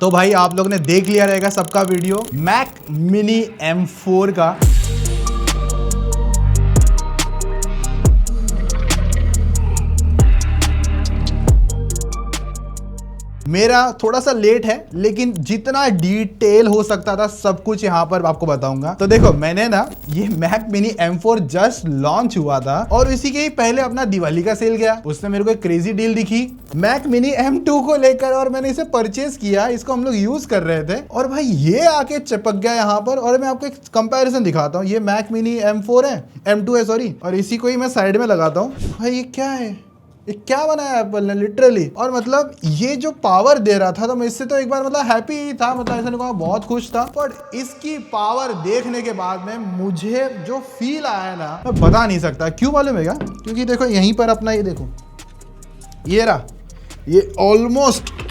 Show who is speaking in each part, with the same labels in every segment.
Speaker 1: तो भाई आप लोग ने देख लिया रहेगा सबका वीडियो मैक मिनी M4 का। मेरा थोड़ा सा लेट है, लेकिन जितना डिटेल हो सकता था सब कुछ यहाँ पर आपको बताऊंगा। तो देखो, मैंने ना ये Mac mini M4 just launch हुआ था और इसी के ही पहले अपना दिवाली का सेल गया, उसमें मेरे को एक क्रेजी डील दिखी मैक मिनी M2 को लेकर और मैंने इसे परचेज किया। इसको हम लोग यूज कर रहे थे और भाई ये आके चिपक गया यहाँ पर। और मैं आपको एक कंपैरिजन दिखाता हूँ। ये मैक मिनी M4 है, M2 है सॉरी, और इसी को ही मैं साइड में लगाता हूँ। भाई ये क्या है, ये क्या बनाया एप्पल ने लिटरली। और मतलब ये जो पावर दे रहा था तो मैं इससे तो एक बार मतलब हैप्पी ही था, मतलब ऐसा नहीं कहूँगा बहुत खुश था, पर इसकी पावर देखने के बाद में मुझे जो फील आया ना मैं बता नहीं सकता। क्यों मालूम है क्या? क्योंकि देखो यहीं पर अपना ये देखो, ये रहा, ये ऑलमोस्ट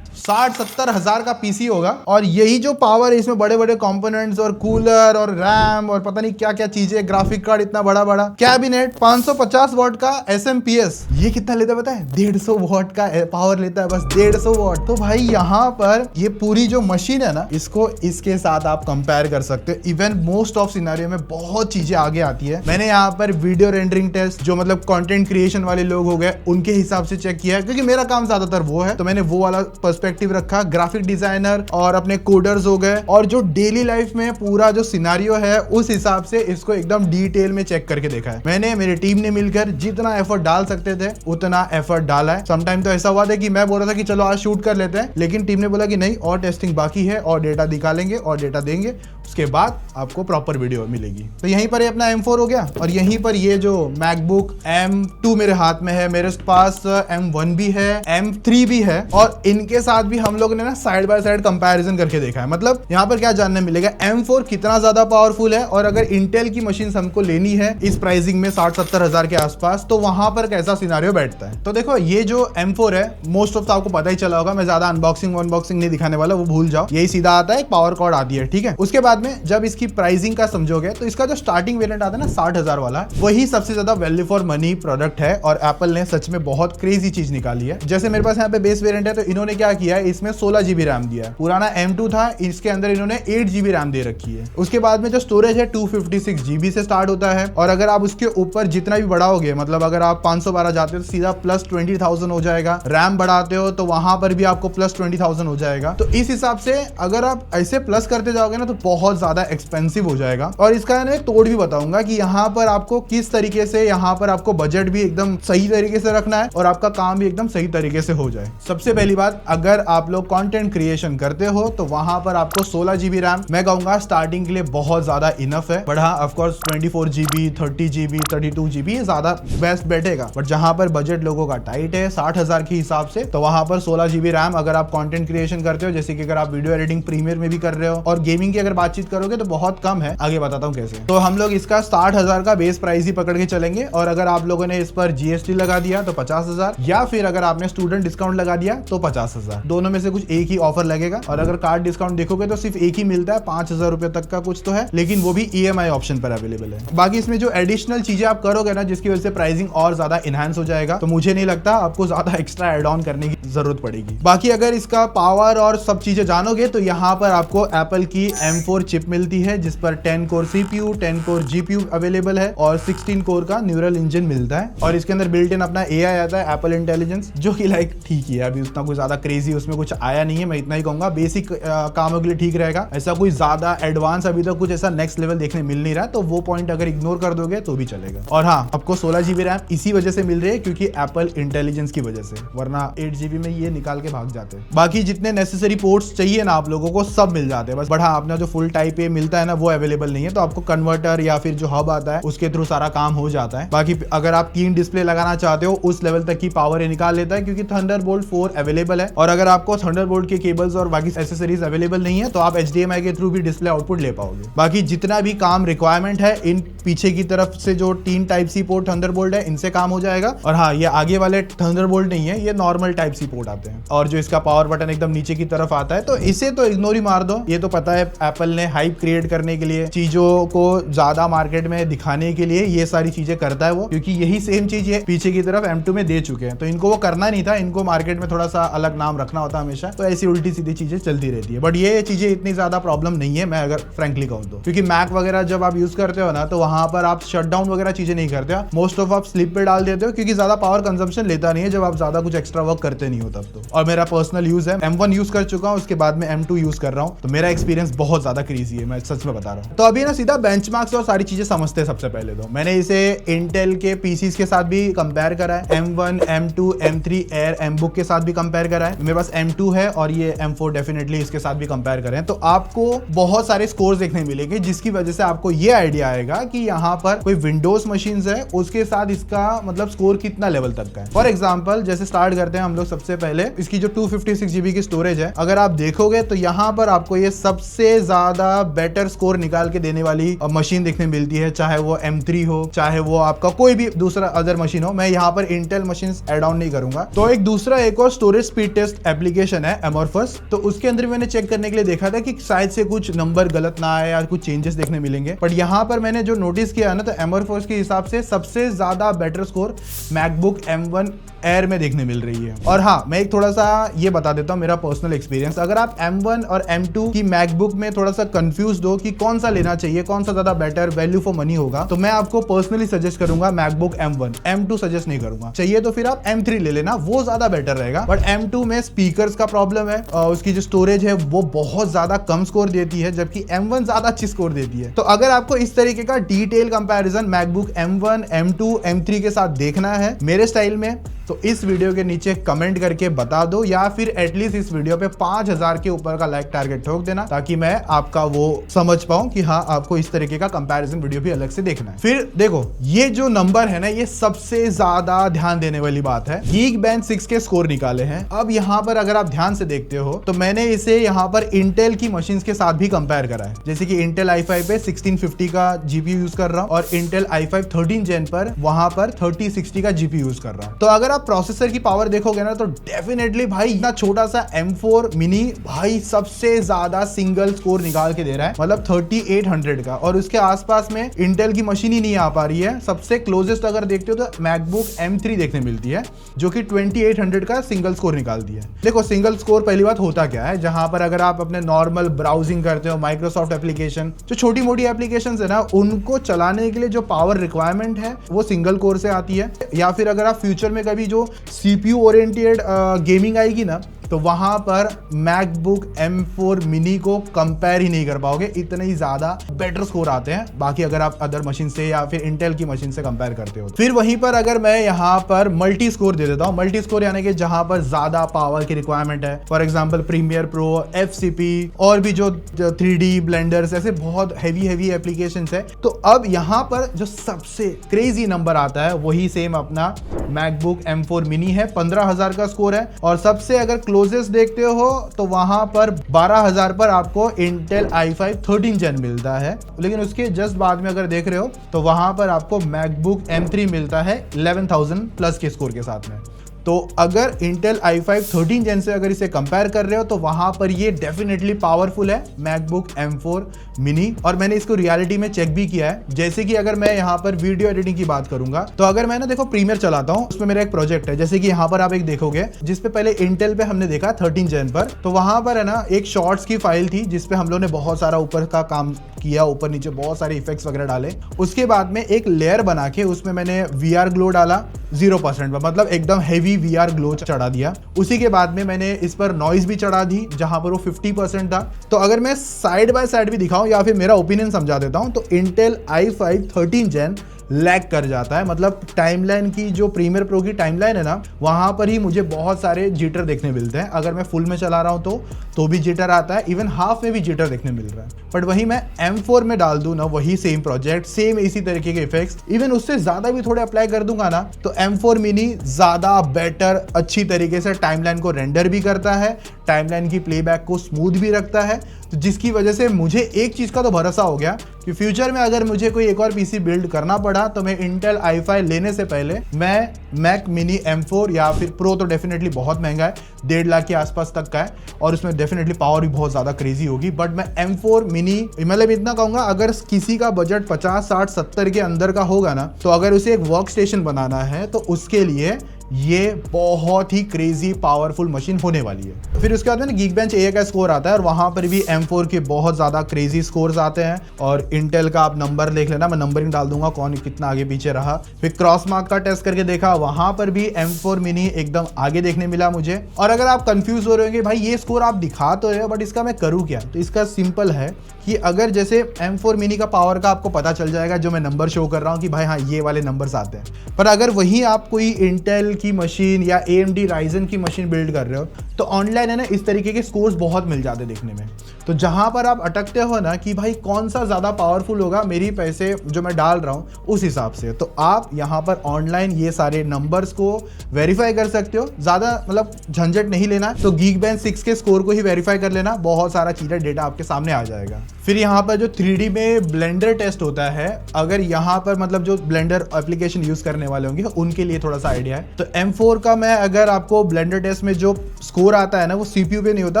Speaker 1: 60-70 हजार का पीसी होगा। और यही जो पावर है इसमें बड़े बड़े कंपोनेंट्स और कूलर और रैम और पता नहीं क्या क्या चीजें, ग्राफिक कार्ड इतना बड़ा बड़ा, कैबिनेट, 550 वॉट का SMPS। ये कितना लेता है पता है? 150 वॉट का पावर लेता है, बस 150 वॉट। तो भाई यहाँ पर ये पूरी जो मशीन है ना, इसको इसके साथ आप कंपेयर कर सकते हो। इवन मोस्ट ऑफ सिनेरियो में बहुत चीजें आगे आती है। मैंने यहाँ पर वीडियो रेंडरिंग टेस्ट, जो मतलब कंटेंट क्रिएशन वाले लोग हो गए, उनके हिसाब से चेक किया है, क्योंकि मेरा काम ज्यादातर वो है, तो मैंने वो वाला पर्सपेक्टिव रखा। ग्राफिक डिजाइनर और अपने कोडर्स हो गए, और जो डेली लाइफ में पूरा जो सिनारियो है उस हिसाब से इसको एकदम डिटेल में चेक करके देखा है मैंने। मेरी टीम ने मिलकर जितना एफर्ट डाल सकते थे उतना एफर्ट डाला है। समटाइम तो ऐसा हुआ था कि मैं बोल रहा था कि चलो आज शूट कर लेते हैं, लेकिन टीम ने बोला कि नहीं, और टेस्टिंग बाकी है, और डेटा निकालेंगे और डेटा देंगे, उसके बाद आपको प्रॉपर वीडियो मिलेगी। तो यहीं पर ये अपना M4 हो गया, और यहीं पर ये जो मैकबुक M2 मेरे हाथ में है, मेरे पास M1 भी है, M3 भी है, और इनके साथ भी हम लोग ने ना साइड बाय साइड कंपैरिजन करके देखा है। मतलब यहाँ पर क्या जानने मिलेगा, M4 कितना ज्यादा पावरफुल है, और अगर इंटेल की मशीन हमको लेनी है इस प्राइसिंग में 60-70 हजार के आसपास, तो वहां पर कैसा सिनारियो बैठता है। तो देखो ये जो M4 है, मोस्ट ऑफ आपको पता ही चला होगा, मैं ज्यादा अनबॉक्सिंग नहीं दिखाने वाला, वो भूल जाओ। यही सीधा आता है, एक पावर कॉर्ड आती है, ठीक है। उसके बाद में जब इसकी प्राइसिंग का समझोगे तो इसका जो स्टार्टिंग वेरिएंट आता है ना 60,000 वाला, वही सबसे ज्यादा वैल्यू फॉर मनी प्रोडक्ट है। और एप्पल ने सच में बहुत क्रेजी चीज निकाली है। जैसे मेरे पास यहाँ पे बेस वेरिएंट है, तो इन्होंने क्या किया है, इसमें 16 GB रैम दिया है। पुराना M2 था, इसके अंदर इन्होंने 8 GB रैम दे रखी है। उसके बाद में जो स्टोरेज है 256 GB से स्टार्ट होता है, और अगर आप उसके ऊपर जितना भी बढ़ाओगे, मतलब अगर आप 512 जाते हो तो सीधा प्लस 20,000 हो जाएगा। रैम बढ़ाते हो तो वहां पर भी आपको प्लस 20,000 हो जाएगा। तो इस हिसाब से अगर आप ऐसे प्लस करते जाओगे ना तो बहुत ज्यादा एक्सपेंसिव हो जाएगा। और इसका मैं तोड़ भी बताऊंगा कि यहाँ पर आपको किस तरीके से, यहाँ पर आपको बजट भी एकदम सही तरीके से रखना है और आपका काम भी एकदम सही तरीके से हो जाए। सबसे पहली बात, अगर आप लोग कंटेंट क्रिएशन करते हो तो वहां पर आपको 16 GB रैम मैं कहूंगा स्टार्टिंग के लिए बहुत ज्यादा इनफ है। बट हाँ, of course 24 GB, 30 GB, 32 GB ज्यादा बेस्ट बैठेगा। बट जहां पर बजट लोगों का टाइट है 60,000 के हिसाब से, तो वहां पर 16 GB रैम अगर आप कंटेंट क्रिएशन करते हो, जैसे कि अगर आप वीडियो एडिटिंग प्रीमियर में भी कर रहे हो, और गेमिंग की अगर बातचीत करोगे तो बहुत कम है। आगे बताता हूँ कैसे। तो हम लोग इसका 60,000 का बेस प्राइस ही पकड़ के चलेंगे, और अगर आप लोगों ने इस पर GST लगा दिया तो 50,000, या फिर अगर आपने स्टूडेंट डिस्काउंट लगा दिया तो 50,000। दोनों में से कुछ एक ही ऑफर लगेगा। और अगर कार्ड डिस्काउंट देखोगे तो सिर्फ एक ही मिलता है, 5,000 रुपए तक का कुछ तो है, लेकिन वो भी EMI ऑप्शन पर अवेलेबल है। बाकी इसमें जो एडिशनल चीजें आप करोगे ना, जिसकी वजह से प्राइसिंग और ज्यादा इनहांस हो जाएगा, तो मुझे नहीं लगता आपको ज्यादा एक्स्ट्रा एड ऑन करने की जरूरत पड़ेगी। बाकी अगर इसका पावर और सब चीजें जानोगे तो यहाँ पर आपको एप्पल की M4 चिप मिलती है, जिस पर 10 core CPU, 10 core GPU available है, और 16 कोर का न्यूरल इंजन मिलता है। और इसके अंदर बिल्ट इन अपना AI आता है, एप्पल इंटेलिजेंस, जो कि लाइक ठीक ही है, अभी उतना कुछ ज्यादा क्रेजी उसमें कुछ आया नहीं है। मैं इतना ही कहूंगा, बेसिक कामों के लिए ठीक रहेगा। ऐसा कोई ज्यादा एडवांस अभी तक कुछ ऐसा नेक्स्ट लेवल देखने मिल नहीं रहा, तो वो पॉइंट अगर इग्नोर कर दोगे तो भी चलेगा। और हाँ, आपको 16 GB रैम इसी वजह से मिल रही है क्योंकि एप्पल इंटेलिजेंस की वजह से, वरना 8 GB में ये निकाल के भाग जाते हैं। बाकी जितने नेसेसरी पोर्ट्स चाहिए ना आप लोगों को सब मिल जाते हैं, बस। बट हाँ, अपना जो फुल टाइप ए मिलता है ना वो अवेलेबल नहीं है, तो आपको कन्वर्टर या फिर जो हब आता है उसके थ्रू सारा काम हो जाता है। बाकी अगर आप 3 डिस्प्ले लगाना चाहते हो उस लेवल तक की पावर ये निकाल लेता है, क्योंकि थंडरबोल्ट 4 अवेलेबल है। और अगर आपको थंडरबोल्ट के केबल्स और बाकी एसेसरीज अवेलेबल नहीं है तो आप HDMI के थ्रू भी डिस्प्ले आउटपुट ले पाओगे। बाकी जितना भी काम रिक्वायरमेंट है, इन पीछे की तरफ से जो 3 टाइप सी पोर्ट थंडरबोल्ट है, इनसे काम हो जाएगा। और हाँ, ये आगे वाले थंडरबोल्ट नहीं है, ये नॉर्मल टाइप सी पोर्ट आते हैं। और जो इसका पावर बटन एकदम नीचे की तरफ आता है, तो इसे तो इग्नोर ही मार दो। ये तो पता है एप्पल ने हाइप क्रिएट करने के लिए, चीजों को ज्यादा मार्केट में दिखाने के लिए ये सारी चीजें करता है वो, क्योंकि यही सेम चीज ये पीछे की तरफ M2 में दे चुके हैं। तो इनको वो करना नहीं था, इनको मार्केट में थोड़ा सा अलग नाम रखना होता हमेशा, तो ऐसी उल्टी सीधी चीजें चलती रहती है। बट ये चीजें इतनी ज्यादा प्रॉब्लम नहीं है, मैं अगर फ्रेंकली कहूँ तो, क्योंकि मैक वगैरह जब आप यूज करते हो ना, तो वहां पर आप शटडाउन वगैरह चीजें नहीं करते हो, मोस्ट ऑफ आप स्लिप पे डाल देते हो, क्योंकि ज्यादा पावर कंजम्पशन लेता नहीं है जब आप ज्यादा कुछ एक्स्ट्रा वर्क करते नहीं हो तब तो। और मेरा पर्सनल यूज है, M1 यूज कर चुका हूँ, उसके बाद में M2 यूज कर रहा हूँ, तो मेरा एक्सपीरियंस बहुत ज्यादा क्रेजी है, मैं सच में बता रहा हूँ। तो अभी ना सीधा बेंचमार्क्स और सारी चीजें समझते हैं। सबसे पहले तो मैंने इसे इंटेल के पीसीज के साथ भी कंपेयर करा है, M1, M2, M3 air, M-Book के साथ भी कंपेयर करा है। मेरे पास M2 है और ये M4 डेफिनेटली इसके साथ भी कंपेयर करें, तो आपको बहुत सारे स्कोर्स देखने मिलेंगे, जिसकी वजह से आपको ये आइडिया आएगा कि यहाँ पर कोई विंडोज मशीन है, उसके साथ इसका मतलब स्कोर कितना लेवल तक का है। फॉर एग्जाम्पल जैसे स्टार्ट करते हैं हम लोग, सबसे पहले इसकी जो 256 GB की स्टोरेज है, अगर आप देखोगे तो यहाँ पर आपको ये सबसे ज्यादा बेटर स्कोर निकाल के देने वाली मशीन देखने मिलती है, चाहे वो M3 हो, चाहे वो आपका कोई भी दूसरा अदर मशीन हो। मैं यहाँ पर इंटेल मशीन ऐड ऑन नहीं करूंगा। तो एक और स्टोरेज स्पीड टेस्ट एप्लीकेशन है Amorphous, तो उसके अंदर मैंने चेक करने के लिए देखा था कि शायद से कुछ नंबर गलत ना आए या कुछ चेंजेस देखने मिलेंगे। बट यहाँ पर मैंने जो नोटिस किया ना, तो Amorphous के हिसाब से सबसे ज्यादा better score MacBook M1 air में देखने मिल रही है। और हाँ, मैं एक थोड़ा सा ये बता देता हूँ मेरा पर्सनल एक्सपीरियंस। अगर आप M1 और M2 की मैकबुक में थोड़ा सा कंफ्यूज हो कि कौन सा लेना चाहिए, कौन सा ज्यादा बेटर वैल्यू फॉर मनी होगा, तो मैं आपको पर्सनली सजेस्ट करूंगा मैकबुक M1, M2 सजेस्ट नहीं करूंगा। चाहिए तो फिर आप M3 ले लेना, वो ज्यादा बेटर रहेगा। बट M2 में स्पीकर्स का प्रॉब्लम है, उसकी जो स्टोरेज है वो बहुत ज्यादा कम स्कोर देती है, जबकि M1 ज्यादा अच्छी स्कोर देती है। तो अगर आपको इस तरीके का detail comparison MacBook M1, M2, M3 के साथ देखना है मेरे स्टाइल में, तो इस वीडियो के नीचे कमेंट करके बता दो, या फिर एटलीस्ट इस वीडियो पे 5000 के ऊपर का लाइक टारगेट ठोक देना, ताकि मैं आपका वो समझ पाऊं कि हाँ, आपको इस तरीके का कंपैरिजन वीडियो भी अलग से देखना है। फिर देखो, ये जो नंबर है ना, ये सबसे ज्यादा ध्यान देने वाली बात है। Geekbench 6 के स्कोर निकाले हैं। अब यहाँ पर अगर आप ध्यान से देखते हो, तो मैंने इसे यहाँ पर इंटेल की मशीन के साथ भी कंपेयर करा है। जैसे कि इंटेल i5 पे 1650 का GPU यूज कर रहा हूँ, और इंटेल i5 13 Gen पर वहां पर 3060 का GPU यूज कर रहा हूँ। तो अगर आप प्रोसेसर की पावर देखोगे ना, तो डेफिनेटली भाई इतना छोटा सा M4 मिनी भाई सबसे ज्यादा सिंगल स्कोर निकाल के दे रहा है, मतलब 3800 का। और उसके आसपास में इंटेल की मशीन ही नहीं आ पा रही है। सबसे क्लोजेस्ट अगर देखते हो तो मैकबुक M3 देखने मिलती है, जो कि 2800 का सिंगल स्कोर निकालती है। देखो, सिंगल स्कोर पहली बात होता क्या है, जहां पर अगर आप अपने नॉर्मल ब्राउजिंग करते हो, माइक्रोसॉफ्ट एप्लीकेशन, जो छोटी मोटी एप्लीकेशन है ना, उनको चलाने के लिए जो पावर रिक्वायरमेंट है वो सिंगल कोर से आती है। या फिर अगर आप फ्यूचर में कभी जो CPU ओरिएंटेड गेमिंग आएगी ना, तो वहां पर मैकबुक M4 मिनी को कंपेयर ही नहीं कर पाओगे, इतने ही ज्यादा बेटर स्कोर आते हैं बाकी अगर आप अदर मशीन से या फिर इंटेल की मशीन से कंपेयर करते हो। फिर वहीं पर अगर मैं यहाँ पर मल्टी स्कोर दे देता हूँ, मल्टी स्कोर यानी कि जहां पर ज्यादा पावर की रिक्वायरमेंट है, for example Premiere Pro, FCP और भी जो 3D ब्लेंडर्स, ऐसे बहुत हैवी एप्लीकेशंस है। तो अब यहाँ पर जो सबसे क्रेजी नंबर आता है वही सेम अपना मैकबुक M4 मिनी है, 15000 का स्कोर है। और सबसे अगर क्लोजेस्ट देखते हो तो वहां पर 12000 पर आपको इंटेल i5 13 Gen मिलता है। लेकिन उसके जस्ट बाद में अगर देख रहे हो तो वहां पर आपको मैकबुक M3 मिलता है 11000 प्लस के स्कोर के साथ में। तो अगर इंटेल i5 13 Gen से अगर इसे कंपेयर कर रहे हो तो वहां पर ये डेफिनेटली पावरफुल है मैकबुक M4 मिनी। और मैंने इसको रियलिटी में चेक भी किया है। जैसे कि अगर मैं यहाँ पर वीडियो एडिटिंग की बात करूंगा, तो अगर मैं ना देखो प्रीमियर चलाता हूँ, उसमें मेरा एक प्रोजेक्ट है, जैसे कि यहाँ पर आप एक देखोगे जिसपे पहले इंटेल पे हमने देखा 13 Gen पर, तो वहां पर है ना एक शॉर्ट्स की फाइल थी जिसपे हम लोग ने बहुत सारा ऊपर का काम किया, ऊपर नीचे बहुत सारे इफेक्ट्स वगैरह डाले। उसके बाद में एक लेयर बना के उसमें मैंने VR ग्लो डाला 0% पर, मतलब एकदम हेवी VR ग्लो चढ़ा दिया। उसी के बाद में मैंने इस पर नॉइज भी चढ़ा दी जहां पर वो 50% था। तो अगर मैं साइड बाय साइड भी दिखाऊं या फिर मेरा ओपिनियन समझा देता हूं, तो इंटेल i5 13 Gen लैग कर जाता है। मतलब टाइमलाइन की जो प्रीमियर प्रो की टाइमलाइन है ना, वहां पर ही मुझे बहुत सारे जिटर देखने मिलते हैं। अगर मैं फुल में चला रहा हूं तो भी जिटर आता है, इवन हाफ में भी जिटर देखने मिल रहा है। बट वही मैं M4 में डाल दूं ना, वही सेम प्रोजेक्ट, सेम इसी तरीके के इफेक्ट्स, इवन उससे ज्यादा भी थोड़े अप्लाई कर दूंगा ना, तो M4 मिनी ज्यादा बेटर अच्छी तरीके से टाइमलाइन को रेंडर भी करता है, टाइमलाइन की प्लेबैक को स्मूथ भी रखता है, तो जिसकी वजह से मुझे एक चीज़ का तो भरोसा हो गया कि फ्यूचर में अगर मुझे कोई एक और पीसी बिल्ड करना पड़ा तो मैं इंटेल i5 लेने से पहले मैं मैक मिनी M4 या फिर प्रो, तो डेफिनेटली बहुत महंगा है, 1.5 लाख के आसपास तक का है और उसमें डेफिनेटली पावर भी बहुत ज़्यादा क्रेजी होगी, बट मैं M4 मिनी, मतलब इतना कहूँगा अगर किसी का बजट 50, 60, 70 के अंदर का होगा ना, तो अगर उसे एक वर्क स्टेशन बनाना है तो उसके लिए ये बहुत ही क्रेजी पावरफुल मशीन होने वाली है। फिर उसके बाद में Geekbench AI का स्कोर आता है और वहां पर भी M4 के बहुत ज्यादा क्रेजी स्कोर्स आते हैं और इंटेल का आप नंबर देख लेना, मैं नंबरिंग डाल दूंगा कौन कितना आगे पीछे रहा। फिर क्रॉस मार्क का टेस्ट करके देखा, वहां पर भी M4 मिनी एकदम आगे देखने मिला मुझे। और अगर आप कंफ्यूज हो रहे होंगे भाई ये स्कोर आप दिखा तो रहे हो बट इसका मैं करूँ क्या, तो इसका सिंपल है कि अगर जैसे M4 मिनी का पावर का आपको पता चल जाएगा जो मैं नंबर शो कर रहा हूँ कि भाई हाँ ये वाले नंबर्स आते हैं, पर अगर वही आप कोई इंटेल की मशीन या AMD राइजन की मशीन बिल्ड कर रहे हो तो ऑनलाइन है ना इस तरीके के स्कोर्स बहुत मिल जाते देखने में। तो जहां पर आप अटकते हो ना कि भाई कौन सा ज़्यादा पावरफुल होगा मेरी पैसे जो मैं डाल रहा हूँ उस हिसाब से, तो आप यहाँ पर ऑनलाइन ये सारे नंबर्स को वेरीफाई कर सकते हो। ज़्यादा मतलब झंझट नहीं लेना, तो Geekbench 6 के स्कोर को ही वेरीफाई कर लेना, बहुत सारा चीज़ें डेटा आपके सामने आ जाएगा। फिर यहाँ पर जो 3D में ब्लेंडर टेस्ट होता है, अगर यहाँ पर मतलब जो ब्लेंडर एप्लीकेशन यूज़ करने वाले होंगे उनके लिए थोड़ा सा आइडिया है। तो M4 का मैं अगर आपको ब्लेंडर टेस्ट में जो स्कोर आता है ना वो CPU पे नहीं होता,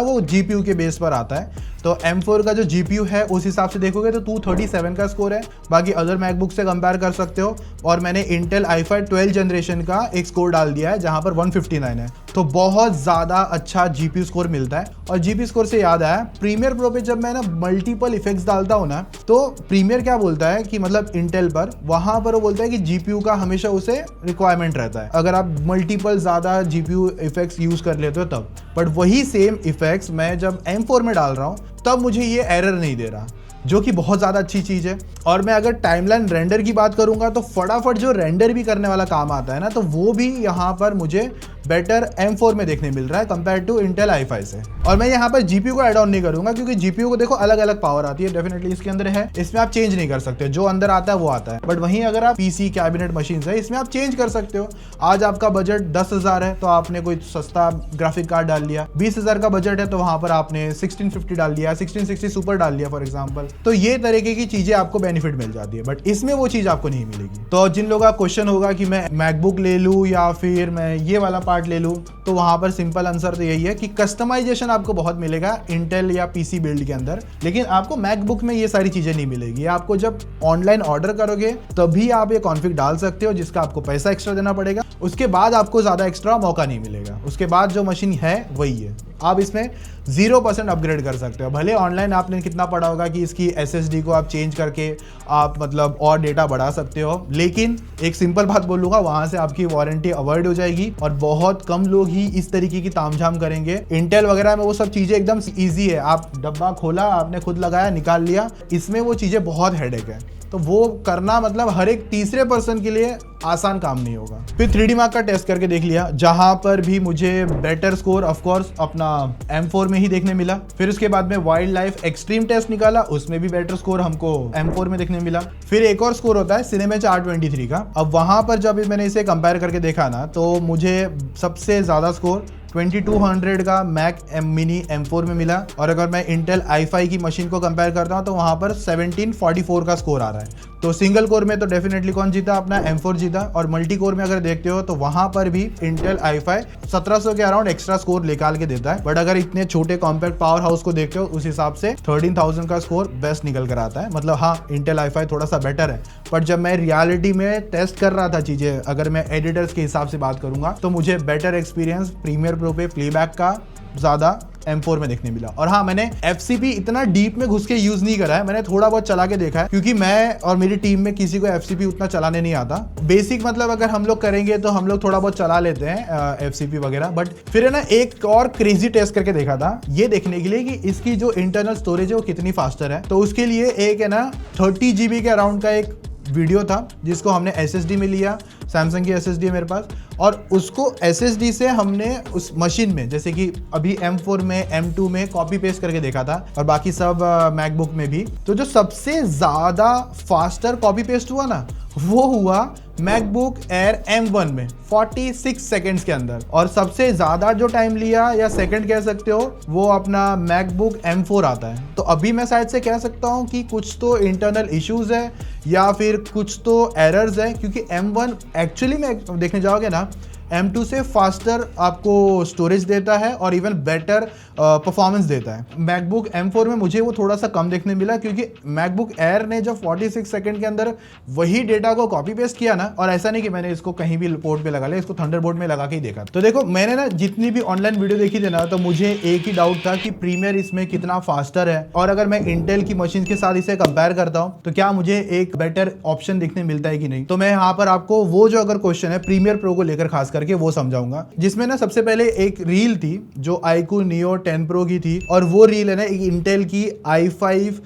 Speaker 1: वो GPU के बेस पर आता है। तो M4 का जो GPU है उस हिसाब से देखोगे तो 237 का स्कोर है, बाकी अदर मैकबुक से कंपेयर कर सकते हो। और मैंने इंटेल i5 12 जनरेशन का एक स्कोर डाल दिया है जहां पर 159 है, तो बहुत ज़्यादा अच्छा GPU स्कोर मिलता है। और GPU स्कोर से याद आया, प्रीमियर प्रो पे जब मैं ना मल्टीपल इफेक्ट्स डालता हूँ ना, तो प्रीमियर क्या बोलता है कि मतलब इंटेल पर वहां पर वो बोलता है कि GPU का हमेशा उसे रिक्वायरमेंट रहता है अगर आप मल्टीपल ज़्यादा GPU इफेक्ट्स यूज़ कर लेते हो तब। बट वही सेम इफेक्ट्स मैं जब M4 में डाल रहा हूँ तब मुझे ये एरर नहीं दे रहा, जो कि बहुत ज़्यादा अच्छी चीज़ है। और मैं अगर टाइमलाइन रेंडर की बात करूंगा तो फटाफट जो रेंडर भी करने वाला काम आता है ना, तो वो भी यहाँ पर मुझे बेटर M4 में देखने मिल रहा है कंपेयर टू इंटेल i5 से। और मैं यहाँ पर GPU को ऐड ऑन नहीं करूंगा क्योंकि GPU को देखो अलग अलग पावर आती है, डेफिनेटली इसके अंदर है, इसमें आप चेंज नहीं कर सकते, जो अंदर आता है वो आता है। बट वहीं अगर आप PC कैबिनेट मशीन है इसमें आप चेंज कर सकते हो। आज आपका बजट 10,000 है तो आपने कोई सस्ता ग्राफिक कार्ड डाल लिया, 20,000 का बजट है तो वहां पर आपने 1650 डाल दिया, 1660 सुपर डाल लिया फॉर एग्जाम्पल, तो ये तरीके की चीजें आपको बेनिफिट मिल जाती है। बट इसमें वो चीज आपको नहीं मिलेगी। तो जिन लोगों का क्वेश्चन होगा कि मैं मैकबुक ले लूँ या फिर मैं ये वाला पार्ट ले लूँ, तो वहां पर सिंपल आंसर तो यही है कि कस्टमाइजेशन आपको बहुत मिलेगा इंटेल या PC बिल्ड के अंदर, लेकिन आपको मैकबुक में ये सारी चीजें नहीं मिलेगी। आपको जब ऑनलाइन ऑर्डर करोगे तभी आप ये कॉन्फ़िग डाल सकते हो जिसका आपको पैसा एक्स्ट्रा देना पड़ेगा, उसके बाद आपको ज्यादा एक्स्ट्रा मौका नहीं मिलेगा। उसके बाद जो मशीन है वही है, आप इसमें 0% अपग्रेड कर सकते हो। भले ऑनलाइन आपने कितना पढ़ा होगा कि इसकी SSD को आप चेंज करके आप मतलब और डेटा बढ़ा सकते हो, लेकिन एक सिंपल बात बोलूँगा, वहाँ से आपकी वारंटी अवॉइड हो जाएगी और बहुत कम लोग ही इस तरीके की तामझाम करेंगे। इंटेल वगैरह में वो सब चीज़ें एकदम ईजी है, आप डब्बा खोला, आपने खुद लगाया, निकाल लिया। इसमें वो चीज़ें बहुत हेडेक है, तो वो करना मतलब हर एक तीसरे पर्सन के लिए आसान काम नहीं होगा। फिर 3D मार्क का टेस्ट करके देख लिया, जहां पर भी मुझे बेटर स्कोर ऑफ कोर्स अपना M4 में ही देखने मिला। फिर उसके बाद में वाइल्ड लाइफ एक्सट्रीम टेस्ट निकाला, उसमें भी बेटर स्कोर हमको M4 में देखने मिला। फिर एक और स्कोर होता है Cinebench R23 का। अब वहां पर जब मैंने इसे कंपेयर करके देखा ना, तो मुझे सबसे ज्यादा स्कोर 2200 का मैक मिनी M4 में मिला। और अगर मैं इंटेल i5 की मशीन को कंपेयर करता हूं तो वहां पर 1744 का स्कोर आ रहा है। तो सिंगल कोर में तो डेफिनेटली कौन जीता, अपना M4 जीता। और मल्टी कोर में अगर देखते हो तो वहां पर भी इंटेल i5 1700 के अराउंड एक्स्ट्रा स्कोर निकाल के देता है। बट अगर इतने छोटे कॉम्पैक्ट पावर हाउस को देखते हो उस हिसाब से 13,000 का स्कोर बेस्ट निकल कर आता है। मतलब हाँ, इंटेल i5 थोड़ा सा बेटर है, बट जब मैं रियलिटी में टेस्ट कर रहा था चीजें, अगर मैं एडिटर्स के हिसाब से बात करूंगा तो मुझे बेटर एक्सपीरियंस प्रीमियर प्रो पे प्लेबैक का ज्यादा M4 में देखने मिला। और हाँ, मैंने FCP इतना डीप में घुस के यूज नहीं करा है, मैंने थोड़ा बहुत चला के देखा है, क्योंकि मैं और मेरी टीम में किसी को FCP उतना चलाने नहीं आता। बेसिक मतलब अगर हम लोग करेंगे तो हम लोग थोड़ा बहुत चला लेते हैं FCP वगैरह। बट फिर है ना, एक और क्रेजी टेस्ट करके देखा था, ये देखने के लिए कि इसकी जो इंटरनल स्टोरेज है वो कितनी फास्टर है। तो उसके लिए एक है ना 30 GB के अराउंड का एक वीडियो था जिसको हमने SSD में लिया, सैमसंग की SSD है मेरे पास, और उसको SSD से हमने उस मशीन में, जैसे कि अभी M4 में M2 में कॉपी पेस्ट करके देखा था, और बाकी सब मैकबुक में भी। तो जो सबसे ज़्यादा फास्टर कॉपी पेस्ट हुआ ना, वो हुआ मैकबुक एयर M1 में 46 सेकंड्स के अंदर। और सबसे ज्यादा जो टाइम लिया या सेकंड कह सकते हो वो अपना मैकबुक M4 आता है। तो अभी मैं शायद से कह सकता हूँ कि कुछ तो इंटरनल इश्यूज है या फिर कुछ तो एरर्स है, क्योंकि M1 एक्चुअली में देखने जाओगे ना M2 से फास्टर आपको स्टोरेज देता है और इवन बेटर परफॉर्मेंस देता है। मैकबुक M4 में मुझे वो थोड़ा सा कम देखने मिला, क्योंकि मैकबुक एयर ने जब 46 सेकंड के अंदर वही डेटा को कॉपी पेस्ट किया ना, और ऐसा नहीं कि मैंने इसको कहीं भी पोर्ट पे लगा लिया, इसको थंडरबोल्ट में लगा के ही देखा। तो देखो मैंने ना जितनी भी ऑनलाइन वीडियो देखी थी ना, तो मुझे एक ही डाउट था कि प्रीमियर इसमें कितना फास्टर है, और अगर मैं इंटेल की मशीन के साथ इसे कंपेयर करता हूँ तो क्या मुझे एक बेटर ऑप्शन देखने मिलता है कि नहीं। तो मैं यहाँ पर आपको वो जो अगर क्वेश्चन है प्रीमियर प्रो को लेकर खास करके वो समझाऊंगा, जिसमें ना सबसे पहले एक रील थी जो iQOO Neo 10 Pro की थी, और वो रील है ना एक इंटेल की i5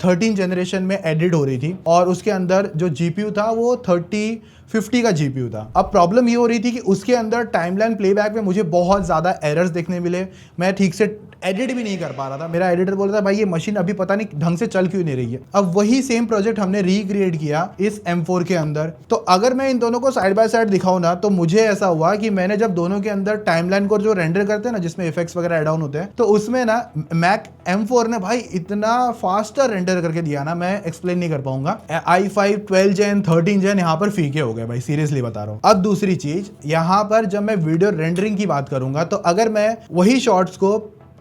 Speaker 1: 13 जनरेशन में एडिट हो रही थी, और उसके अंदर जो जीपीयू था वो 3050 का जीपीयू था। अब प्रॉब्लम ये हो रही थी कि उसके अंदर टाइमलाइन प्लेबैक में मुझे बहुत ज़्यादा एरर्स देखने मिले, मैं ठीक से एडिट भी नहीं कर पा रहा था। मेरा एडिटर बोल रहा था भाई ये मशीन अभी पता नहीं ढंग से चल क्यों नहीं रही है। अब वही सेम प्रोजेक्ट हमने रिक्रिएट किया इस M4 के अंदर। तो अगर मैं इन दोनों को साइड बाय साइड दिखाऊं ना, तो मुझे ऐसा हुआ कि मैंने जब दोनों के अंदर टाइमलाइन को जो रेंडर करते हैं ना, जिसमें इफेक्ट्स वगैरह ऐड ऑन होते हैं, तो उसमें ना मैक M4 ने भाई इतना फास्टर रेंडर करके दिया ना, मैं एक्सप्लेन नहीं कर पाऊंगा। i5 12 जेन 13 जेन यहाँ पर फीके हो गए भाई, सीरियसली बता रहा हूँ। अब दूसरी चीज यहाँ पर जब मैं वीडियो रेंडरिंग की बात करूंगा, तो अगर मैं वही शॉट्स को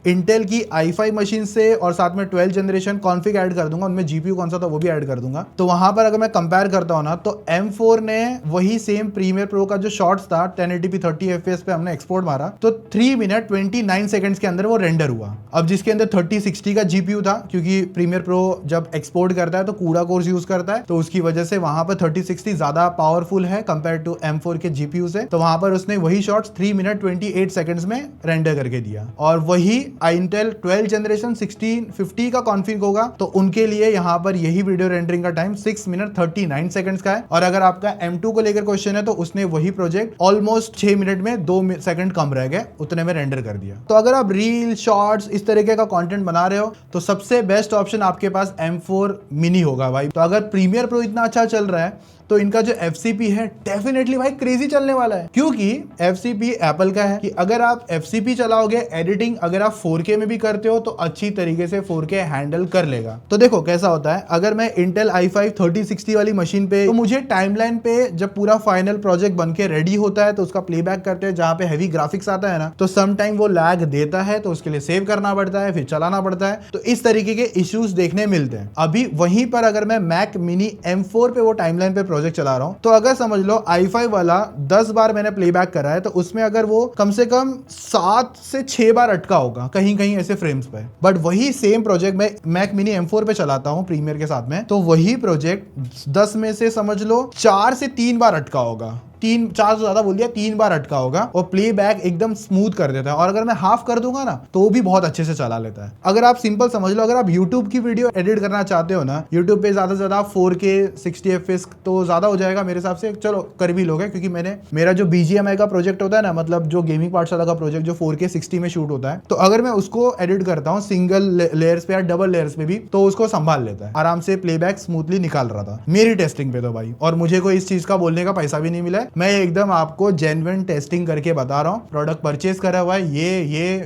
Speaker 1: इंटेल की i5 मशीन से और साथ में 12 जनरेशन कॉन्फ़िग ऐड कर दूंगा, उनमें जीपीयू कौन सा था वो भी ऐड कर दूंगा, तो वहां पर अगर मैं कंपेयर करता हूं ना, तो M4 ने वही सेम प्रीमियर प्रो का जो शॉट्स था 1080p 30 fps पे हमने एक्सपोर्ट मारा, तो 3 मिनट 29 सेकंड्स के अंदर वो रेंडर हुआ। अब जिसके अंदर 3060 का जीपीयू था, क्योंकि प्रीमियर प्रो जब एक्सपोर्ट करता है तो कूड़ा कोर्स यूज करता है, तो उसकी वजह से वहां पर 3060 ज्यादा पावरफुल है कंपेयर टू M4 के जीपीयू से, तो वहां पर उसने वही शॉट्स 3 मिनट 28 सेकंड्स में रेंडर करके दिया। और वही इंटेल 12 जनरेशन 1650 का कॉन्फ़िग होगा, तो उनके लिए यहां पर यही वीडियो रेंडरिंग का टाइम 6 मिनट 39 सेकंड्स का है। और अगर आपका M2 को लेकर क्वेश्चन है, तो उसने वही प्रोजेक्ट ऑलमोस्ट 6 मिनट में 2 सेकंड कम रह गए, उतने में रेंडर कर दिया। तो अगर आप रील शॉर्ट्स इस तरीके का कंटेंट बना रहे हो, तो सबसे बेस्ट ऑप्शन आपके पास M4 मिनी होगा भाई। तो अगर प्रीमियर प्रो इतना अच्छा चल रहा है, तो इनका जो FCP है डेफिनेटली भाई क्रेजी चलने वाला है, क्योंकि FCP एप्पल का है कि अगर आप FCP चलाओगे, एडिटिंग अगर आप 4K में भी करते हो तो अच्छी तरीके से 4K हैंडल कर लेगा। तो देखो कैसा होता है, अगर मैं इंटेल i5 3060 वाली मशीन पे, तो मुझे टाइमलाइन पे जब पूरा फाइनल प्रोजेक्ट बन के रेडी होता है, तो उसका प्लेबैक करते हैं, जहां पे हैवी ग्राफिक्स आता है ना, तो सम टाइम वो लैग देता है, तो उसके लिए सेव करना पड़ता है, फिर चलाना पड़ता है, तो इस तरीके के इश्यूज देखने मिलते हैं। अभी वहीं पर अगर मैं मैक मिनी M4 पे वो टाइमलाइन पे प्रोजेक्ट चला रहा हूं, तो अगर समझ लो i5 वाला 10 बार मैंने प्लेबैक करा है, तो उसमें अगर वो कम से कम 7 से 6 बार अटका होगा कहीं कहीं ऐसे फ्रेम्स पे। बट वही सेम प्रोजेक्ट मैं मैक मिनी M4 पे चलाता हूं प्रीमियर के साथ में, तो वही प्रोजेक्ट 10 में से समझ लो 4 से 3 बार अटका होगा, 3-4 से ज्यादा बोल दिया, 3 बार अटका होगा, और प्लेबैक एकदम स्मूथ कर देता है। और अगर मैं हाफ कर दूंगा ना, तो वो भी बहुत अच्छे से चला लेता है। अगर आप सिंपल समझ लो, अगर आप YouTube की वीडियो एडिट करना चाहते हो ना, YouTube पे ज्यादा से ज्यादा 4K 60 fps तो ज्यादा हो जाएगा मेरे हिसाब से, चलो कर भी लोगे, क्योंकि मेरा जो BGMI का प्रोजेक्ट होता है ना, मतलब जो गेमिंग पाठशाला का प्रोजेक्ट जो 4K 60 में शूट होता है, तो अगर मैं उसको एडिट करता हूँ सिंगल लेयर्स पे या डबल लेयर्स पे भी, तो उसको संभाल लेता है आराम से, प्लेबैक स्मूथली निकाल रहा था मेरी टेस्टिंग पे तो भाई। और मुझे कोई इस चीज का बोलने का पैसा भी नहीं मिला है, मैं एकदम आपको जेन्युइन टेस्टिंग करके बता रहा हूँ। प्रोडक्ट परचेज करा हुआ है,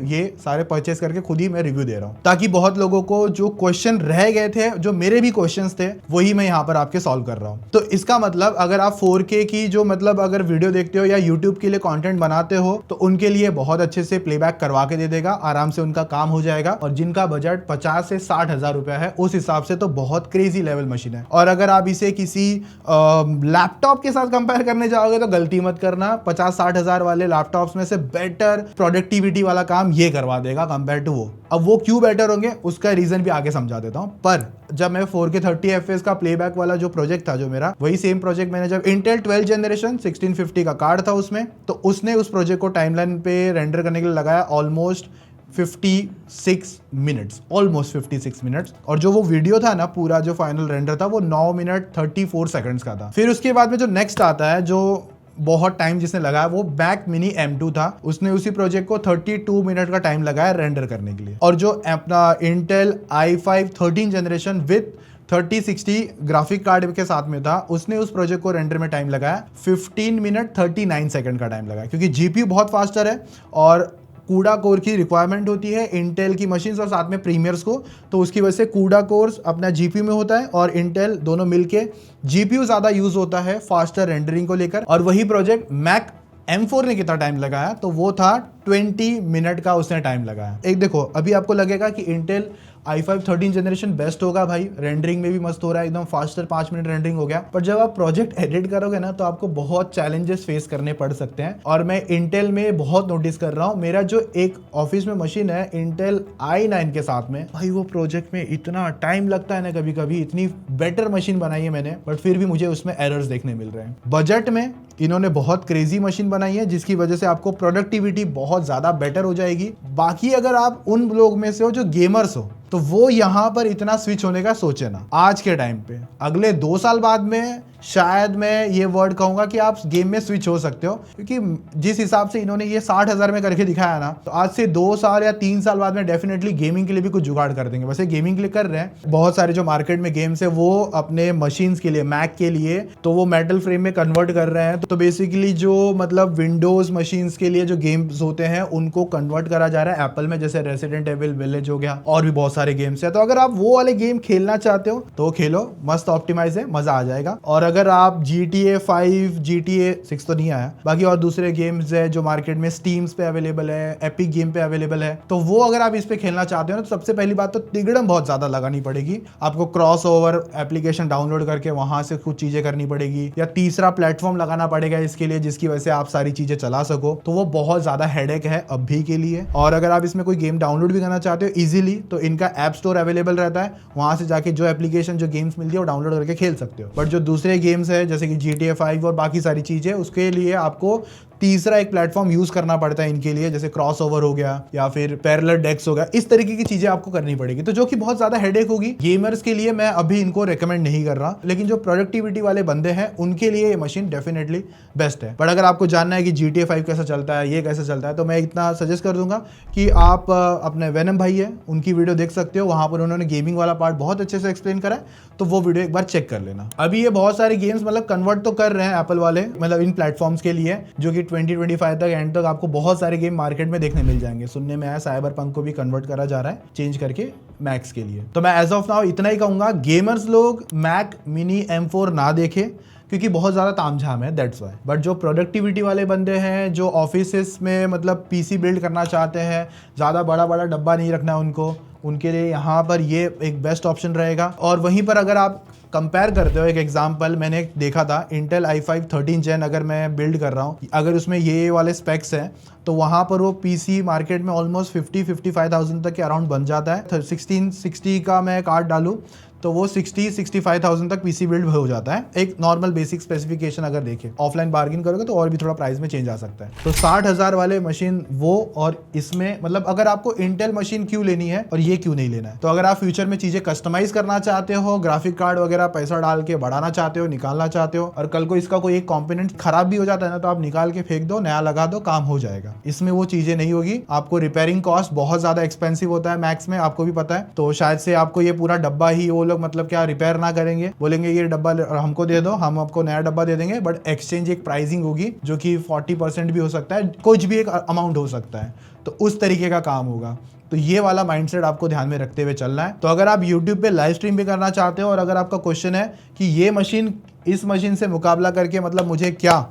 Speaker 1: ये सारे परचेज करके खुद ही मैं रिव्यू दे रहा हूँ, ताकि बहुत लोगों को जो क्वेश्चन रह गए थे, जो मेरे भी क्वेश्चंस थे, वही मैं यहाँ पर आपके सॉल्व कर रहा हूँ। तो इसका मतलब अगर आप 4K की जो मतलब अगर वीडियो देखते हो या यूट्यूब के लिए कंटेंट बनाते हो, तो उनके लिए बहुत अच्छे से प्लेबैक करवा के दे देगा, आराम से उनका काम हो जाएगा। और जिनका बजट 50 से 60 हजार रुपया है, उस हिसाब से तो बहुत क्रेजी लेवल मशीन है। और अगर आप इसे किसी लैपटॉप के साथ कंपेयर करने जाओगे, तो गलती मत करना, 50-60 हजार वाले लैपटॉप्स में से बेटर प्रोडक्टिविटी वाला काम ये करवा देगा कंपेयर टू वो। अब वो क्यों बेटर होंगे उसका रीजन भी आगे समझा देता हूं। पर जब मैं 4K 30 fps का प्लेबैक वाला जो प्रोजेक्ट था जो मेरा, वही सेम प्रोजेक्ट मैंने जब इंटेल 12 जनरेशन 1650 का कार्ड था उसमें, तो उसने उस प्रोजेक्ट को टाइमलाइन पे रेंडर करने के लिए लगाया ऑलमोस्ट 56 मिनट्स, ऑलमोस्ट 56 मिनट्स। और जो वो वीडियो था ना, पूरा जो फाइनल रेंडर था, वो 9 मिनट 34 सेकंड्स का था। फिर उसके बाद में जो नेक्स्ट आता है, जो बहुत टाइम जिसने लगाया, वो मैक मिनी M2 था, उसने उसी प्रोजेक्ट को 32 मिनट का टाइम लगाया रेंडर करने के लिए। और जो अपना Intel i5 13 generation with 3060 graphic card के साथ में था, उसने उस प्रोजेक्ट को रेंडर में टाइम लगाया 15 मिनट 39 सेकंड का टाइम लगाया, क्योंकि जीपीयू बहुत फास्टर है और कूडा कोर की रिक्वायरमेंट होती है इंटेल की मशीन्स और साथ में प्रीमियर्स को, तो उसकी वजह से कूडा कोर्स अपना जीपीयू में होता है और इंटेल दोनों मिलके जीपीयू ज़्यादा यूज होता है फास्टर रेंडरिंग को लेकर। और वही प्रोजेक्ट मैक M4 ने कितना टाइम लगाया, तो वो था 20 मिनट का उसने टाइम लगाया। एक देखो, अभी आपको लगेगा कि इंटेल i5 13 जनरेशन बेस्ट होगा भाई, रेंडरिंग में भी मस्त हो रहा है, एकदम फास्टर 5 मिनट रेंडरिंग हो गया, पर जब आप प्रोजेक्ट एडिट करोगे ना तो आपको बहुत चैलेंजेस फेस करने पड़ सकते हैं। और मैं इंटेल में बहुत नोटिस कर रहा हूँ, मेरा जो एक ऑफिस में मशीन है इंटेल i9 के साथ में, भाई वो प्रोजेक्ट में इतना टाइम लगता है ना, कभी कभी इतनी बेटर मशीन बनाई है मैंने, बट फिर भी मुझे उसमें एरर्स देखने मिल रहे हैं। बजट में इन्होंने बहुत क्रेजी मशीन बनाई है जिसकी वजह से आपको प्रोडक्टिविटी बहुत ज्यादा बेटर हो जाएगी। बाकी अगर आप उन लोग में से हो जो गेमर्स हो, तो वो यहां पर इतना स्विच होने का सोचे ना आज के टाइम पे। अगले 2 साल बाद में शायद मैं ये वर्ड कहूंगा कि आप गेम में स्विच हो सकते हो, क्योंकि जिस हिसाब से इन्होंने ये 60,000 में करके दिखाया ना, तो आज से 2 साल या 3 साल बाद में डेफिनेटली गेमिंग के लिए भी कुछ जुगाड़ कर देंगे। वैसे गेमिंग के लिए कर रहे हैं, बहुत सारे जो मार्केट में गेम्स है वो अपने मशीन्स के लिए, मैक के लिए, तो वो मेटल फ्रेम में कन्वर्ट कर रहे हैं। तो बेसिकली जो मतलब विंडोज मशीन्स के लिए जो गेम्स होते हैं उनको कन्वर्ट करा जा रहा है एप्पल में, जैसे रेसिडेंट एविल विलेज हो गया और भी बहुत सारे गेम्स है। तो अगर आप वो वाले गेम खेलना चाहते हो तो खेलो, मस्त ऑप्टिमाइज है, मजा आ जाएगा। और अगर आप GTA 5, GTA 6 तो नहीं आया, बाकी और दूसरे गेम्स है जो मार्केट में स्टीम्स पे अवेलेबल है, एपिक गेम पे अवेलेबल है, तो वो अगर आप इस पे खेलना चाहते हो ना, तो सबसे पहली बात तो तिगड़म बहुत ज्यादा लगानी पड़ेगी आपको, क्रॉस ओवर एप्लीकेशन डाउनलोड करके वहां से कुछ चीजें करनी पड़ेगी, या तीसरा प्लेटफॉर्म लगाना पड़ेगा इसके लिए जिसकी वजह से आप सारी चीजें चला सको, तो वो बहुत ज्यादा हेडेक है अभी के लिए। और अगर आप इसमें कोई गेम डाउनलोड भी करना चाहते हो इजीली, तो इनका ऐप स्टोर अवेलेबल रहता है, वहां से जाके जो एप्लीकेशन जो गेम्स मिलती है वो डाउनलोड करके खेल सकते हो। बट जो दूसरे गेम्स है जैसे कि GTA 5 और बाकी सारी चीजें, उसके लिए आपको तीसरा एक प्लेटफॉर्म यूज करना पड़ता है इनके लिए, जैसे क्रॉस ओवर हो गया या फिर पैरेलल डेक्स हो गया, इस तरीके की चीजें आपको करनी पड़ेगी, तो जो कि बहुत ज्यादा हेडेक होगी। गेमर्स के लिए मैं अभी इनको रेकमेंड नहीं कर रहा, लेकिन जो प्रोडक्टिविटी वाले बंदे हैं उनके लिए ये मशीन डेफिनेटली बेस्ट है। बट अगर आपको जानना है कि GTA 5 कैसा चलता है, ये कैसे चलता है, तो मैं इतना सजेस्ट कर दूंगा कि आप अपने वेनम भाई है उनकी वीडियो देख सकते हो, वहां पर उन्होंने गेमिंग वाला पार्ट बहुत अच्छे से एक्सप्लेन करा है, तो वो वीडियो एक बार चेक कर लेना। अभी ये बहुत सारे गेम्स मतलब कन्वर्ट तो कर रहे हैं एप्पल वाले, मतलब इन प्लेटफॉर्म्स के लिए, जो कि 2025 एंड तक आपको बहुत सारे गेम मार्केट में देखने मिल जाएंगे। सुनने में आया साइबरपंक को भी कन्वर्ट करा जा रहा है चेंज करके मैक्स के लिए। तो मैं एज ऑफ नाउ इतना ही कहूंगा, गेमर्स लोग मैक मिनी M4 ना देखे क्योंकि बहुत ज़्यादा तामझाम है, दैट्स वाई। बट जो प्रोडक्टिविटी वाले बंदे हैं, जो ऑफिस में मतलब पीसी बिल्ड करना चाहते हैं, ज़्यादा बड़ा बड़ा डब्बा नहीं रखना उनको, उनके लिए यहाँ पर ये एक बेस्ट ऑप्शन रहेगा। और वहीं पर अगर आप कंपेयर करते हो, एक एग्जांपल मैंने देखा था, इंटेल i5 13 जेन अगर मैं बिल्ड कर रहा हूँ, अगर उसमें ये वाले स्पेक्स हैं, तो वहाँ पर वो पीसी मार्केट में ऑलमोस्ट 50-55,000 तक के अराउंड बन जाता है। 1660 का मैं कार्ड डालूँ तो वो 60-65,000 तक पीसी बिल्ड हो जाता है, एक नॉर्मल बेसिक स्पेसिफिकेशन अगर देखें। ऑफलाइन बार्गेन करोगे तो और भी थोड़ा प्राइस में चेंज आ सकता है। तो 60,000 वाले मशीन वो, और इसमें मतलब अगर आपको इंटेल मशीन क्यों लेनी है और ये क्यों नहीं लेना है, तो अगर आप फ्यूचर में चीजें कस्टमाइज करना चाहते हो, ग्राफिक कार्ड वगैरह पैसा डाल के बढ़ाना चाहते हो, निकालना चाहते हो, और कल को इसका कोई एक कॉम्पोनेंट खराब भी हो जाता है ना, तो आप निकाल के फेंक दो, नया लगा दो, काम हो जाएगा। इसमें वो चीजें नहीं होगी। आपको रिपेयरिंग कॉस्ट बहुत ज्यादा एक्सपेंसिव होता है मैक्स में, आपको भी पता है, तो शायद से आपको ये पूरा डब्बा ही वो लोग मतलब क्या रिपेयर ना करेंगे, बोलेंगे ये डब्बा हमको दे दो, हम आपको नया डब्बा दे देंगे, बट एक्सचेंज एक प्राइसिंग होगी जो कि 40% भी हो सकता है, कुछ भी एक अमाउंट हो सकता है, तो उस तरीके का काम होगा। तो ये वाला माइंडसेट आपको ध्यान में रखते हुए चलना है। तो अगर आप YouTube पे लाइव स्ट्रीम भी करना चाहते हो और अगर आपका क्वेश्चन है कि ये मशीन इस मशीन से मुकाबला करके मतलब मुझे क्या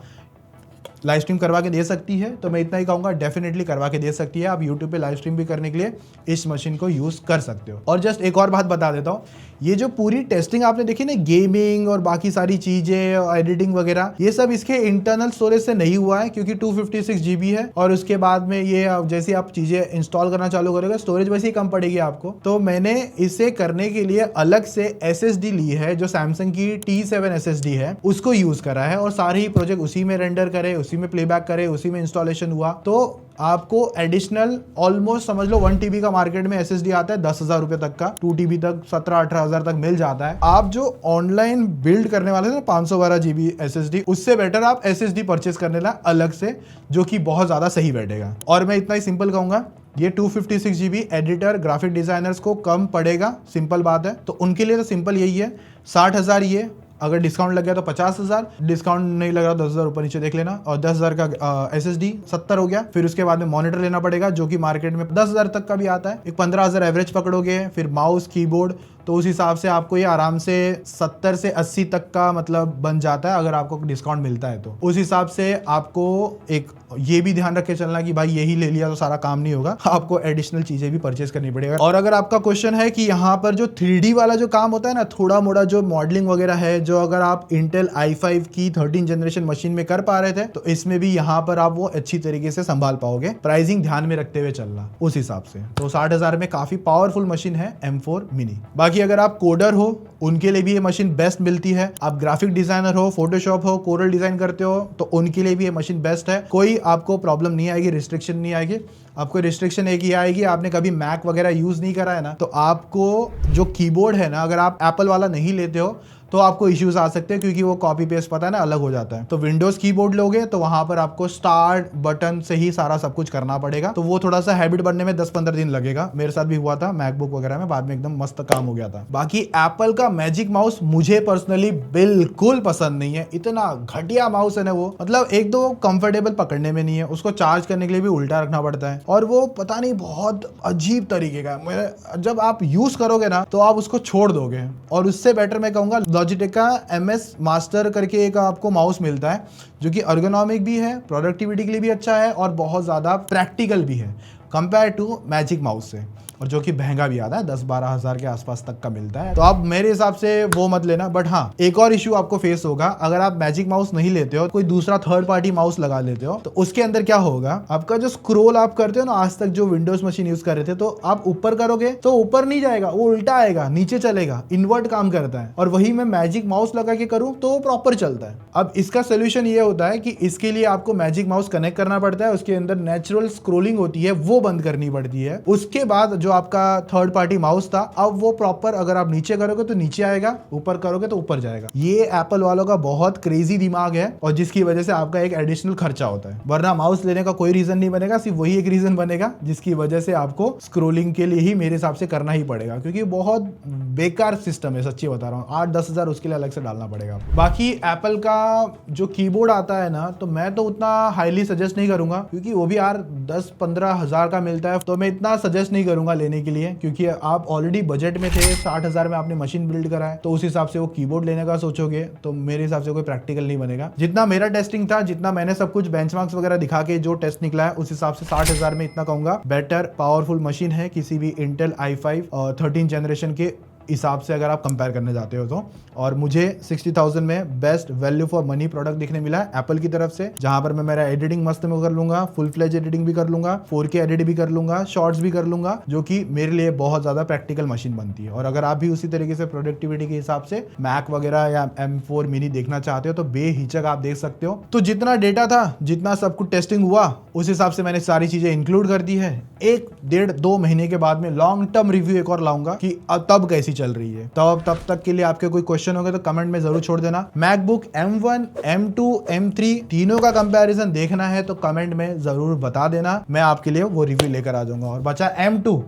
Speaker 1: लाइव स्ट्रीम करवा के दे सकती है, तो मैं इतना ही कहूँगा, डेफिनेटली करवा के दे सकती है। आप यूट्यूब पे लाइव स्ट्रीम भी करने के लिए इस मशीन को यूज़ कर सकते हो। और जस्ट एक और बात बता देता हूँ, ये जो पूरी टेस्टिंग आपने देखी ना, गेमिंग और बाकी सारी चीज़ें और एडिटिंग वगैरह, ये सब इसके इंटरनल स्टोरेज से नहीं हुआ है, क्योंकि 256 GB है, और उसके बाद में ये जैसे आप चीज़ें इंस्टॉल करना चालू करोगे स्टोरेज वैसे ही कम पड़ेगी आपको। तो मैंने इसे करने के लिए अलग से SSD ली है, जो सैमसंग की T7 SSD है, उसको यूज़ करा है, और सारे ही प्रोजेक्ट उसी में रेंडर करे, उसी में प्लेबैक करे, उसी में इंस्टॉलेशन हुआ, तो आपको एडिशनल ऑलमोस्ट समझ लो 1 TB का मार्केट में SSD आता है 10,000 रुपए तक का, 2 TB तक 17-18 तक मिल जाता है। आप जो ऑनलाइन बिल्ड करने वाले थे 512 GB SSD, उससे बेटर आप SSD परचेस करने ला अलग से, जो कि बहुत ज्यादा सही बैठेगा। और मैं इतना ही सिंपल कहूंगा, ये 256 GB एडिटर ग्राफिक डिजाइनर्स को कम पड़ेगा, सिंपल बात है। तो उनके लिए तो सिंपल यही है, 60,000 ये, अगर डिस्काउंट लग गया तो 50,000, डिस्काउंट नहीं लग रहा 10,000 ऊपर नीचे देख लेना, और 10,000 का SSD 70 हो गया। फिर उसके बाद में मॉनिटर लेना पड़ेगा जो कि मार्केट में 10,000 तक का भी आता है, एक 15,000 एवरेज पकड़ोगे। फिर माउस कीबोर्ड, तो उस हिसाब से आपको ये आराम से 70 से 80 तक का मतलब बन जाता है, अगर आपको डिस्काउंट मिलता है तो। उस हिसाब से आपको एक ये भी ध्यान रख के चलना कि भाई यही ले लिया तो सारा काम नहीं होगा, आपको एडिशनल चीजें भी परचेस करनी पड़ेगा। और अगर आपका क्वेश्चन है कि यहाँ पर जो 3D वाला जो काम होता है ना, थोड़ा मोड़ा जो मॉडलिंग वगैरह है, जो अगर आप इंटेल i5 की 13 जनरेशन मशीन में कर पा रहे थे, तो इसमें भी यहाँ पर आप वो अच्छी तरीके से संभाल पाओगे। प्राइसिंग ध्यान में रखते हुए चलना उस हिसाब से। तो 60,000 में काफी पावरफुल मशीन है M4 मिनी। बाकी अगर आप कोडर हो, उनके लिए भी ये मशीन बेस्ट मिलती है। आप ग्राफिक डिजाइनर हो, फोटोशॉप हो, कोरल डिजाइन करते हो, तो उनके लिए भी ये मशीन बेस्ट है। कोई आपको प्रॉब्लम नहीं आएगी, रिस्ट्रिक्शन नहीं आएगी। आपको रिस्ट्रिक्शन एक ही आएगी, आपने कभी मैक वगैरह यूज नहीं करा है ना, तो आपको जो कीबोर्ड है ना, अगर आप एप्पल वाला नहीं लेते हो तो आपको इश्यूज आ सकते हैं, क्योंकि वो कॉपी पेस्ट पता है ना अलग हो जाता है। तो विंडोज कीबोर्ड लोगे तो वहां पर आपको स्टार्ट बटन से ही सारा सब कुछ करना पड़ेगा, तो वो थोड़ा सा हैबिट बनने में 10-15 दिन लगेगा। मेरे साथ भी हुआ था मैकबुक वगैरह में, बाद में एकदम मस्त काम हो गया था। बाकी एप्पल का मैजिक माउस मुझे पर्सनली बिल्कुल पसंद नहीं है, इतना घटिया माउस है ना वो, मतलब एक दो कंफर्टेबल पकड़ने में नहीं है, उसको चार्ज करने के लिए भी उल्टा रखना पड़ता है, और वो पता नहीं बहुत अजीब तरीके का। जब आप यूज करोगे ना तो आप उसको छोड़ दोगे। और उससे बेटर मैं कहूंगा लॉजिटेक का MS मास्टर करके एक आपको माउस मिलता है, जो कि अर्गोनॉमिक भी है, प्रोडक्टिविटी के लिए भी अच्छा है, और बहुत ज्यादा प्रैक्टिकल भी है कंपेयर टू मैजिक माउस से, और जो कि महंगा भी आता है, 10-12 हज़ार के आसपास तक का मिलता है। तो आप मेरे हिसाब से वो मत लेना। बट हाँ, एक और इश्यू आपको फेस होगा, अगर आप मैजिक माउस नहीं लेते हो, कोई दूसरा थर्ड पार्टी माउस लगा लेते हो, तो उसके अंदर क्या होगा, आपका जो स्क्रोल आप करते हो ना, आज तक जो विंडोज मशीन यूज कर रहे थे, तो आप ऊपर करोगे तो ऊपर नहीं जाएगा, वो उल्टा आएगा, नीचे चलेगा, इन्वर्ट काम करता है। और वही मैं मैजिक माउस लगा के करूं तो प्रॉपर चलता है। अब इसका सोल्यूशन ये होता है कि इसके लिए आपको मैजिक माउस कनेक्ट करना पड़ता है, उसके अंदर नेचुरल स्क्रोलिंग होती है, वो बंद करनी पड़ती है। उसके बाद जो आपका थर्ड पार्टी माउस था, अब वो प्रॉपर, अगर आप नीचे करोगे तो नीचे आएगा, ऊपर करोगे तो ऊपर जाएगा। ये एप्पल वालों का बहुत क्रेजी दिमाग है, और जिसकी वजह से आपका एक एडिशनल खर्चा होता है। वरना माउस लेने का कोई रीजन नहीं बनेगा, सिर्फ वही एक रीजन बनेगा जिसकी वजह से आपको स्क्रोलिंग के लिए ही मेरे हिसाब से करना ही पड़ेगा, क्योंकि बहुत बेकार सिस्टम है, सच्ची बता रहा हूँ। 8-10 हज़ार उसके लिए अलग से डालना पड़ेगा। बाकी एप्पल का जो कीबोर्ड आता है ना, तो मैं तो उतना हाईली सजेस्ट नहीं करूंगा, क्योंकि वो भी यार 10-15 हज़ार का मिलता है, तो मैं इतना सजेस्ट नहीं करूंगा लेने के लिए, क्योंकि आप ऑलरेडी बजट में थे, 60,000 में आपने मशीन बिल्ड करा है, तो उस हिसाब से वो कीबोर्ड लेने का सोचोगे तो मेरे हिसाब से कोई प्रैक्टिकल नहीं बनेगा। जितना मेरा टेस्टिंग था, जितना मैंने सब कुछ बेंचमार्क्स वगैरह दिखा के जो टेस्ट निकला है, उस हिसाब से 60,000 में इतना कहूंगा बेटर पावरफुल मशीन है किसी भी इंटेल i5 और 13 जनरेशन के हिसाब से अगर आप कंपेयर करने जाते हो तो। और मुझे 60,000 में best value for money product दिखने मिला है एप्पल की तरफ से, जहां पर मैं मेरा एडिटिंग मस्त में कर लूंगा, फुल फ्लेज एडिटिंग भी कर लूंगा, 4K एडिट भी कर लूंगा, शॉर्ट्स भी कर लूंगा, जो कि मेरे लिए बहुत ज्यादा प्रैक्टिकल मशीन बनती है। और अगर आप भी उसी तरीके से प्रोडक्टिविटी के हिसाब से मैक वगैरह या M4 मिनी देखना चाहते हो तो बेहिचक आप देख सकते हो। तो जितना डेटा था, जितना सब कुछ टेस्टिंग हुआ, उस हिसाब से मैंने सारी चीजें इंक्लूड कर दी है। 1-1.5-2 महीने के बाद में लॉन्ग टर्म रिव्यू एक और लाऊंगा कि तब कैसी चल रही है। तब तक के लिए आपके कोई क्वेश्चन होंगे तो कमेंट में जरूर छोड़ देना। मैकबुक M1, M2, M3 तीनों का कंपैरिजन देखना है तो कमेंट में जरूर बता देना, मैं आपके लिए वो रिव्यू लेकर आ जाऊंगा। और बचा M2,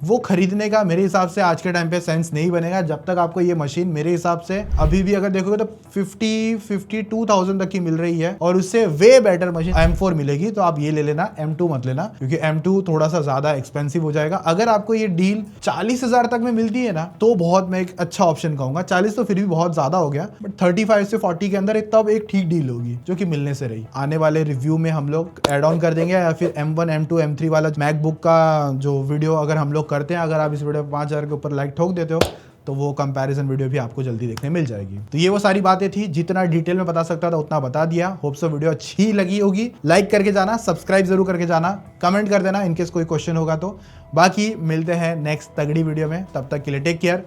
Speaker 1: वो खरीदने का मेरे हिसाब से आज के टाइम पे सेंस नहीं बनेगा जब तक आपको ये मशीन मेरे हिसाब से अभी भी अगर देखोगे तो 52,000 तक की मिल रही है, और उससे वे बेटर मशीन M4 मिलेगी। तो आप ये ले लेना, M2 मत लेना, क्योंकि M2 थोड़ा सा ज्यादा एक्सपेंसिव हो जाएगा। अगर आपको ये डील 40,000 तक में मिलती है ना, तो बहुत मैं एक अच्छा ऑप्शन कहूंगा। 40 तो फिर भी बहुत ज्यादा हो गया, बट 35 से 40 के अंदर तब एक ठीक डील होगी जो कि मिलने से रही। आने वाले रिव्यू में हम लोग एड ऑन कर देंगे, या फिर M1, M2, M3 वाला मैकबुक का जो वीडियो अगर हम लोग करते हैं, अगर आप इस वीडियो 5,000 के ऊपर लाइक ठोक देते हो तो वो कंपैरिजन वीडियो भी आपको जल्दी देखने मिल जाएगी। तो ये वो सारी बातें थी, जितना डिटेल में बता सकता था उतना बता दिया। होप सो वीडियो अच्छी लगी होगी। लाइक करके जाना, सब्सक्राइब जरूर करके जाना, कमेंट कर देना इनकेस कोई क्वेश्चन होगा तो। बाकी मिलते हैं नेक्स्ट तगड़ी वीडियो में, तब तक के लिए टेक केयर,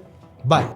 Speaker 1: बाय।